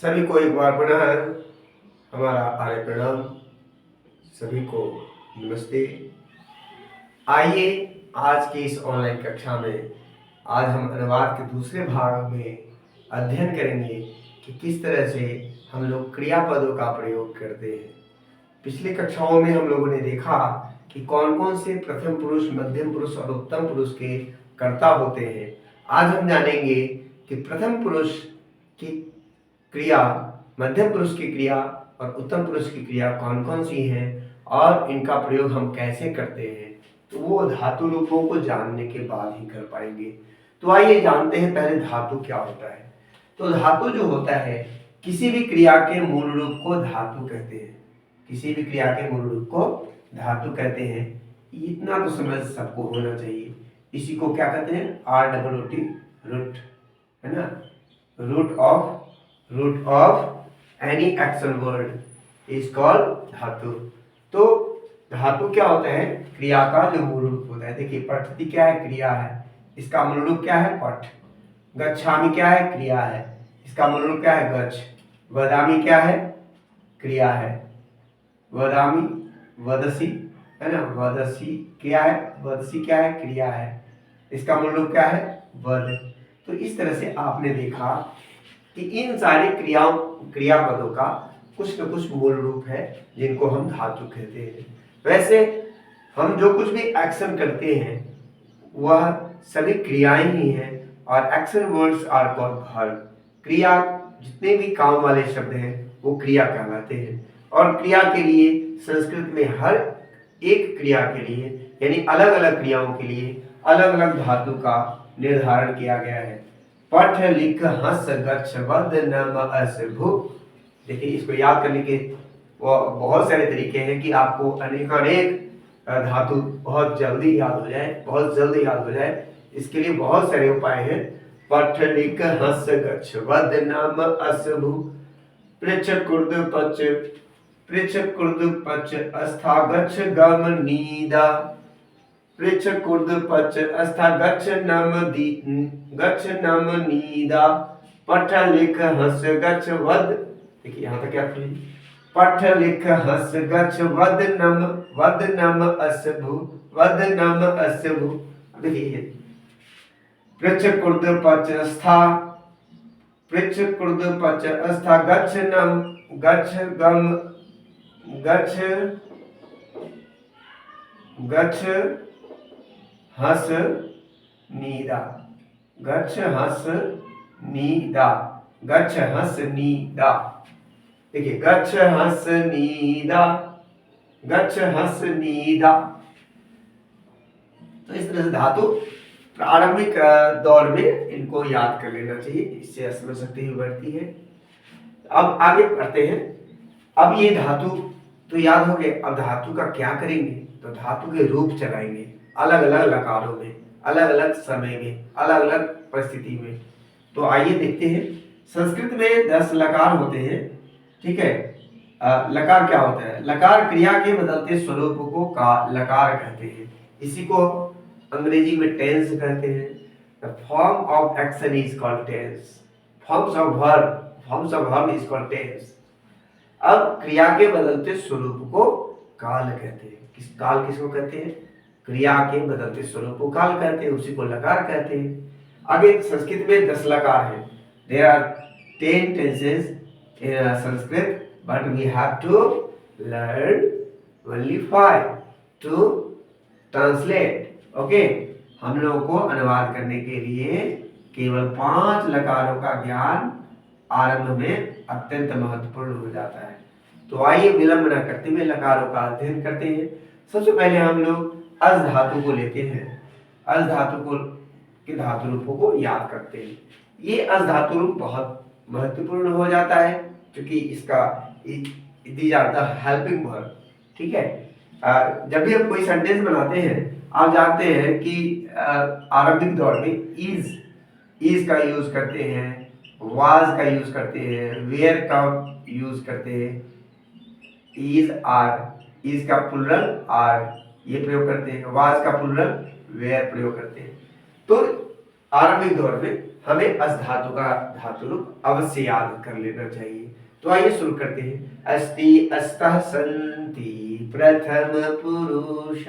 सभी को एक बार पुनः हमारा आर्य प्रणाम। सभी को नमस्ते। आइए आज की इस ऑनलाइन कक्षा में आज हम अनुवाद के दूसरे भाग में अध्ययन करेंगे कि किस तरह से हम लोग क्रियापदों का प्रयोग करते हैं। पिछली कक्षाओं में हम लोगों ने देखा कि कौन कौन से प्रथम पुरुष, मध्यम पुरुष और उत्तम पुरुष के कर्ता होते हैं। आज हम जानेंगे कि प्रथम पुरुष की क्रिया, मध्यम पुरुष की क्रिया और उत्तम पुरुष की क्रिया कौन कौन सी हैं और इनका प्रयोग हम कैसे करते हैं। तो वो धातु रूपों को जानने के बाद ही कर पाएंगे। तो आइए जानते हैं पहले धातु क्या होता है। तो धातु जो होता है, किसी भी क्रिया के मूल रूप को धातु कहते हैं। किसी भी क्रिया के मूल रूप को धातु कहते हैं। इतना तो समझ सबको होना चाहिए। इसी को क्या कहते हैं? ROOT, रूट, है ना। Root of any action word is called धातु। तो धातु क्या होता है? क्रिया का जो मूल रूप होता है। देखिए, पठति क्या है? क्रिया है, इसका मूल रूप क्या है? पठ। गच्छामि क्या है? क्रिया है, इसका मूल रूप क्या है? गच्छ। वदामि क्या है? क्रिया है, वदामि। वदसी, है ना, वदसी क्या है? वदसी क्या है? क्रिया है, इसका मूल रूप क्या है? वद। तो इस तरह से आपने देखा कि इन सारी क्रियापदों का कुछ न कुछ मूल रूप है जिनको हम धातु कहते हैं। वैसे हम जो कुछ भी एक्शन करते हैं वह सभी क्रियाएं ही हैं और action words are called verb. क्रिया, जितने भी काम वाले शब्द हैं वो क्रिया कहलाते हैं। और क्रिया के लिए संस्कृत में हर एक क्रिया के लिए, यानी अलग अलग क्रियाओं के लिए अलग अलग धातु का निर्धारण किया गया है। पठ, लिख, हंस, गच्छ, वद, नम, अस, भु। देखिए, इसको याद करने के बहुत सारे तरीके हैं कि आपको अनेक धातु बहुत जल्दी याद हो जाए, बहुत जल्दी याद हो जाए। इसके लिए बहुत सारे उपाय हैं। पठ, लिख, हंस, गच्छ, वद, नम, अस, भु। पृच्छ, कुर्द, पच, पृच्छ, कुर्द, पच, अस्था, गच्छ, गम, नीदा। पृच्छ, कुर्द, पच, अस्था, गच्छ, नम, दी, गच्छ, नम, नीदा। पठ, लिख, हंस, गच्छ, वद। देखिए यहाँ तक क्या था? पठ, लिख, हंस, गच्छ, वद, नम, अस, भु। वद, नम, अस, भु। देखिए, पृच्छ, कुर्द, पच, अस्था, पृच्छ, कुर्द, पच, अस्था, गच्छ, नम, गच्छ, गम, गच्छ, गच्छ, हंस, नीदा। गच्छ, हंस, नीदा। गच्छ, हंस, नीदा। देखिए, गच्छ, हंस, नीदा, गच्छ, हंस, नीदा। तो इस तरह से धातु प्रारंभिक दौर में इनको याद कर लेना चाहिए, इससे स्मरण शक्ति भी बढ़ती है। अब आगे बढ़ते हैं। अब ये धातु तो याद हो गए, अब धातु का क्या करेंगे? तो धातु के रूप चलाएंगे अलग अलग लकारों में, अलग अलग समय में, अलग अलग परिस्थिति में। तो आइए देखते हैं। संस्कृत में 10 लकार होते हैं, ठीक है। लकार क्या होता है? लकार क्रिया के बदलते स्वरूप को का लकार कहते हैं। इसी को अंग्रेजी में टेंस कहते हैं। The form of action is called tense. Forms of verb is called tense. अब क्रिया के बदलते स्वरूप को काल कहते हैं। काल किसको कहते हैं? क्रिया के बदलते स्वरूप को काल कहते हैं, उसी को लकार कहते हैं। आगे संस्कृत में 10 लकार हैं। There are 10 tenses in Sanskrit, but we have to learn only 5 to translate. Okay, हम लोगों को अनुवाद करने के लिए केवल 5 लकारों का ज्ञान आरंभ में अत्यंत महत्वपूर्ण हो जाता है। तो आइए विलंब न करते हुए लकारों का अध्ययन करते हैं। सबसे पहले हम लोग अज धातु को लेते हैं। अज धातु को के धातु रूपों को याद करते हैं। ये अज धातु रूप बहुत महत्वपूर्ण हो जाता है क्योंकि इसका these are the helping verb, ठीक है। जब भी हम कोई सेंटेंस बनाते हैं, आप जानते हैं कि आरंभिक दौर में इज का यूज करते हैं, वाज का यूज करते हैं, वेयर का यूज करते हैं, इज का प्लुरल आर ये प्रयोग करते हैं, वाज का प्लुरल वेयर प्रयोग करते हैं। तो आरंभिक दौर में हमें अस धातु का धातु रूप अवश्य याद कर लेना चाहिए। तो आइए शुरू करते हैं। अस्ति अस्तः सन्ति प्रथम पुरुष,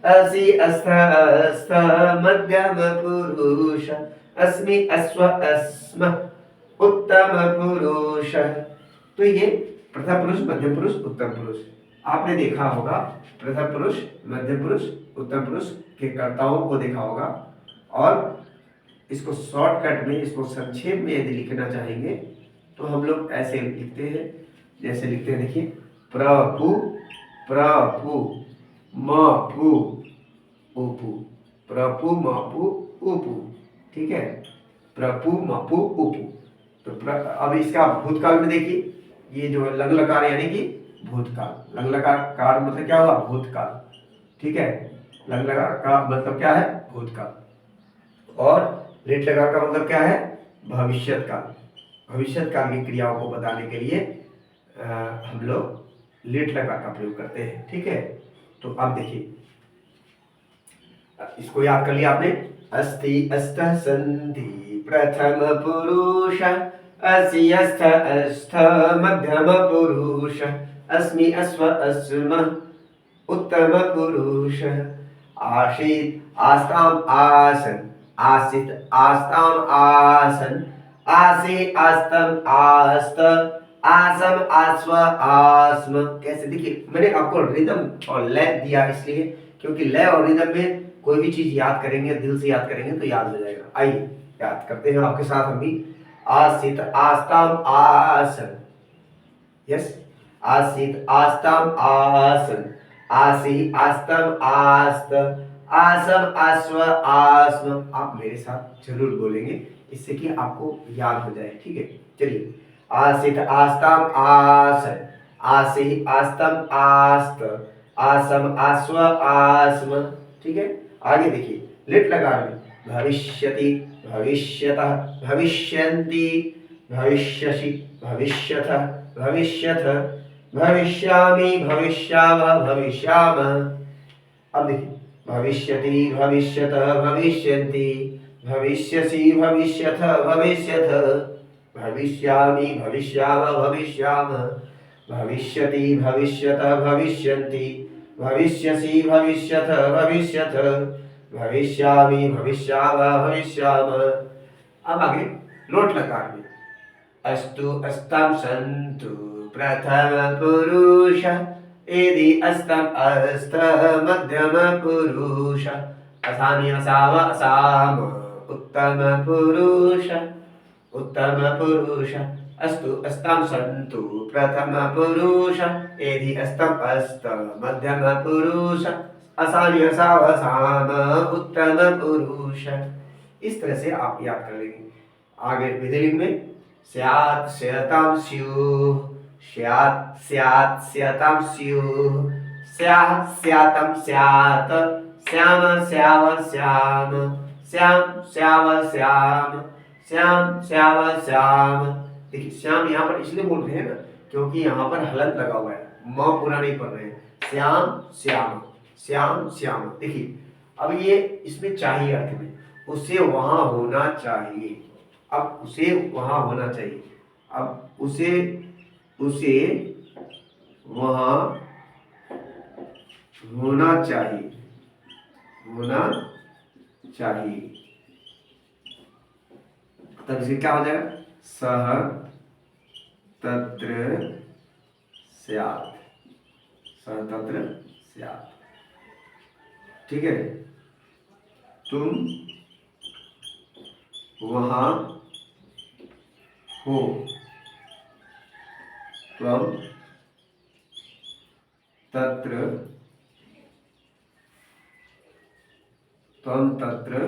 असि अस्तः अस्तः मध्यम पुरुष, अस्मि अश्व अस्म उत्तम पुरुष। तो ये प्रथम पुरुष, मध्यम पुरुष, उत्तम पुरुष आपने देखा होगा। प्रथम पुरुष, मध्यम पुरुष, उत्तम पुरुष के कर्ताओं को देखा होगा। और इसको शॉर्टकट में, इसको संक्षेप में यदि लिखना चाहेंगे तो हम लोग ऐसे लिखते हैं, जैसे लिखते हैं, देखिए, प्रपु प्रपु मपु उपु, प्रपु मपु उपु, ठीक है, प्रपु मपु उपु। तो अब इसका भूतकाल में देखिए, ये जो लंग लकार यानी कि भूतकाल, लंग लकार कार मतलब क्या हुआ, भूतकाल, ठीक है, लंग लकार का मतलब क्या है, भूतकाल, और लेट लगा का मतलब क्या है, भविष्यत काल। भविष्यत काल की क्रियाओं को बताने के लिए हम लोग लेट लगा का प्रयोग करते हैं, ठीक है। तो अब देखिए, इसको याद कर लिया आपने। अस्ति अस्तः सन्ति प्रथम पुरुष, असि अस्तः अस्तः मध्यम पुरुष, अस्मि अश्व अस्म उत्तम पुरुष, आसीत् आस्ताम आसन, आसित आस्ताम आसन, आसे आस्तम आस्त, आसम आस्व आस्म। कैसे, देखिए मैंने आपको रिदम और लय दिया इसलिए क्योंकि लय और रिदम में कोई भी चीज याद करेंगे, दिल से याद करेंगे तो याद हो जाएगा। आइए याद करते हैं आपके साथ हम भी। आसित आस्ताम आसन, यस, आसित आस्ताम आसन, आसी आस्तम आस्त, आसम आस्व आस्म। आप मेरे साथ जरूर बोलेंगे, इससे कि आपको याद हो जाए, ठीक है। चलिए, आसित आस्ताम आसन, आसी आस्तम आस्त, आसम आस्व आस्म, ठीक है। आगे देखिए, लिट लगा में भविष्यति भविष्यतः भविष्यन्ति भविष्यसि भविष्यतः भविष्यथ भविष्यामि भविष्यामः भविष्यामः। अब देखिए, भविष्यति भविष्यतः भविष्यन्ति भविष्यसि भविष्यतः भविष्यथ भविष्यामि भविष्यामः भविष्यामः भविष्यति भविष्यतः भविष्यन्ति भविष्यसि भविष्यतः भविष्यथ भविष्यामि भविष्यामः भविष्यामः। अब आगे लोट लकार में अस्तु अस्ताम सन्तु प्रथम पुरुष, यदि अस्तम अस्तः मध्यम पुरुष, असामि असाम असाम उत्तम पुरुष उत्तम पुरुष, अस्तु अस्ताम सन्तु प्रथम पुरुष, यदि अस्तम अस्त मध्यम पुरुष, असामि असाम असाम उत्तम पुरुष। इस तरह से आप याद कर लेंगे। आगे विधिलिंग में स्यात् स्यतां स्युः, स्यात् स्यात् स्यतां स्युः, स्याः स्यातं स्यात्, स्याम स्याव स्याम, श्याम स्याव श्याम, श्याम स्याव श्याम। देखिए, श्याम यहाँ पर इसलिए बोल रहे हैं ना क्योंकि यहाँ पर हलंत लगा हुआ है, म पूरा नहीं पढ़ रहे हैं। श्याम श्याम, श्याम श्याम। देखिए, अब ये इसमें चाहिए अर्थ में, उसे वहां होना चाहिए। अब उसे वहां होना चाहिए, अब उसे वहां होना चाहिए, होना चाहिए। तब इसे क्या हो जाएगा, सह तत्र स्यात्, सह तत्र स्यात्, ठीक है। तुम वहां हो, त्वं तत्र, त्वं तत्र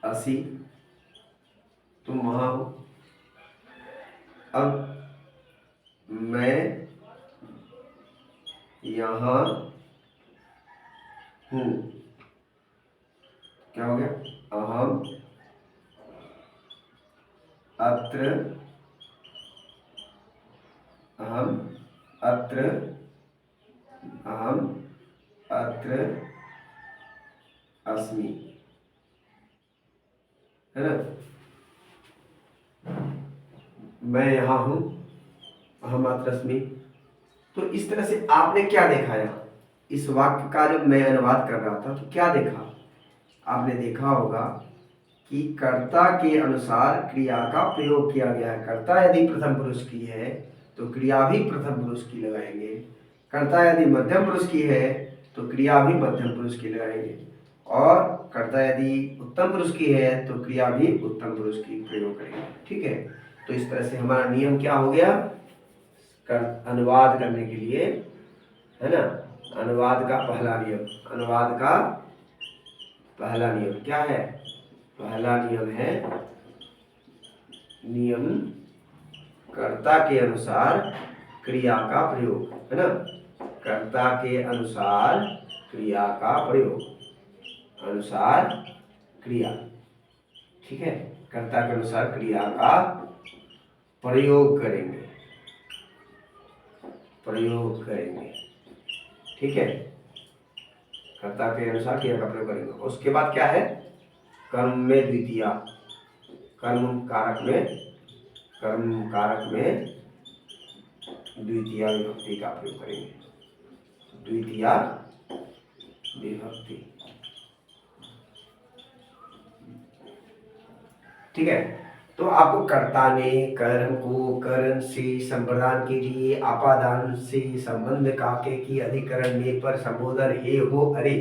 असि, तुम वहां हो। अब मैं यहाँ हूँ, क्या हो गया, अहम अत्र, अहम अत्र, अहम अत्र अस्मि, है ना। मैं यहाँ हूँ, अहमात्रस्मि। तो इस तरह से आपने क्या देखा यहाँ इस वाक्य का जब मैं अनुवाद कर रहा था तो क्या देखा, आपने देखा होगा कि कर्ता के अनुसार क्रिया का प्रयोग किया गया है। कर्ता यदि प्रथम पुरुष की है तो क्रिया भी प्रथम पुरुष की लगाएंगे, कर्ता यदि मध्यम पुरुष की है तो क्रिया भी मध्यम पुरुष की लगाएंगे, और कर्ता यदि उत्तम पुरुष की है तो क्रिया भी उत्तम पुरुष की प्रयोग करेंगे। ठीक है, तो इस तरह से हमारा नियम क्या हो गया, अनुवाद करने के लिए, है ना। अनुवाद का पहला नियम, अनुवाद का पहला नियम क्या है, पहला नियम है नियम कर्ता के अनुसार क्रिया का प्रयोग, है ना। कर्ता के अनुसार क्रिया का प्रयोग, अनुसार क्रिया, ठीक है। कर्ता के अनुसार क्रिया का प्रयोग करेंगे, प्रयोग करेंगे, ठीक है। कर्ता के अनुसार क्रिया का प्रयोग करेंगे। उसके बाद क्या है, कर्म में द्वितीया, कर्म कारक में द्वितीया विभक्ति का प्रयोग करेंगे, द्वितीया विभक्ति, ठीक है। तो आपको कर्ता ने कर्म को करण से संप्रदान के लिए आपादान से संबंध काके की अधिकरण में पर संबोधन हे हो अरे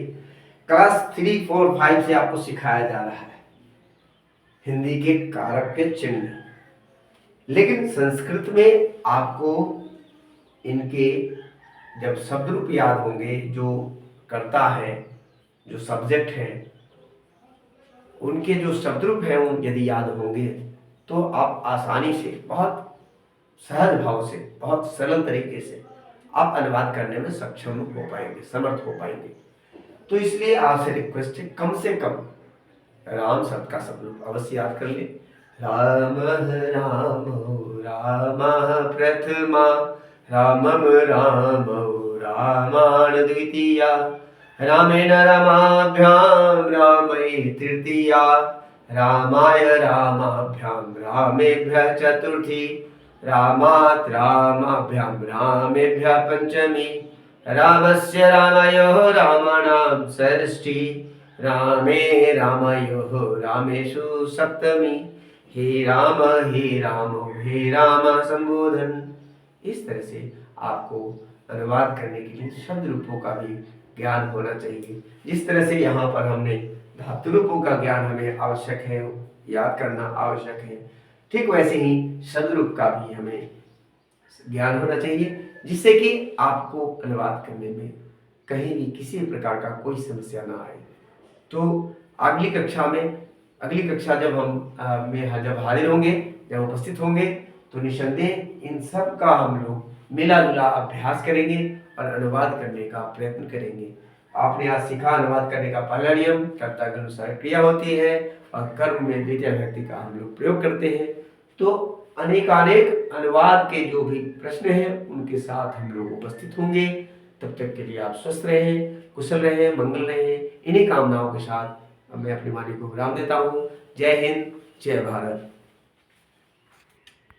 क्लास 3, 4, 5 से आपको सिखाया जा रहा है हिंदी के कारक के चिन्ह। लेकिन संस्कृत में आपको इनके जब शब्द रूप याद होंगे, जो कर्ता है, जो सब्जेक्ट है, उनके जो शब्द रूप हैं उन यदि याद होंगे तो आप आसानी से, बहुत सहज भाव से, बहुत सरल तरीके से आप अनुवाद करने में सक्षम हो पाएंगे, समर्थ हो पाएंगे। तो इसलिए आपसे रिक्वेस्ट है, कम से कम राम शब्द का शब्द रूप अवश्य याद कर ले। राम राम राम प्रथमा, रामम राम रामाण द्वितीया, रामेण रमाभ्याम रामये तृतीया, रामाय रामाभ्याम रामेभ्यः चतुर्थी, रामात् रामाभ्याम रामेभ्यः पंचमी, रामस्य रामयोः रामाणां षष्ठी, रामे रामयोः रामेषु सप्तमी, हे राम हे राम संबोधन। इस तरह से आपको अनुवाद करने के लिए शब्द रूपों का भी ज्ञान होना चाहिए। जिस तरह से यहाँ पर हमने धातु रूपों का ज्ञान हमें आवश्यक है, याद करना आवश्यक है, ठीक वैसे ही शब्द रूप का भी हमें ज्ञान होना चाहिए, जिससे कि आपको अनुवाद करने में कहीं भी किसी प्रकार का कोई समस्या ना आए। तो अगली कक्षा जब हम जब हाजिर होंगे, जब उपस्थित होंगे, तो निसंदेह इन सब का हम लोग मिला जुला अभ्यास करेंगे और अनुवाद करने का प्रयत्न करेंगे। आपने आज सीखा अनुवाद करने का पहला नियम, कर्ता के अनुसार क्रिया होती है और कर्म में द्वितीय विभक्ति का हम लोग प्रयोग करते हैं। तो अनेकानेक अनुवाद के जो भी प्रश्न हैं उनके साथ हम लोग उपस्थित होंगे। तब तक के लिए आप स्वस्थ रहें, कुशल रहें, मंगल रहें। इन्हीं कामनाओं के साथ मैं अपनी वाणी को विराम देता हूँ। जय हिंद, जय भारत।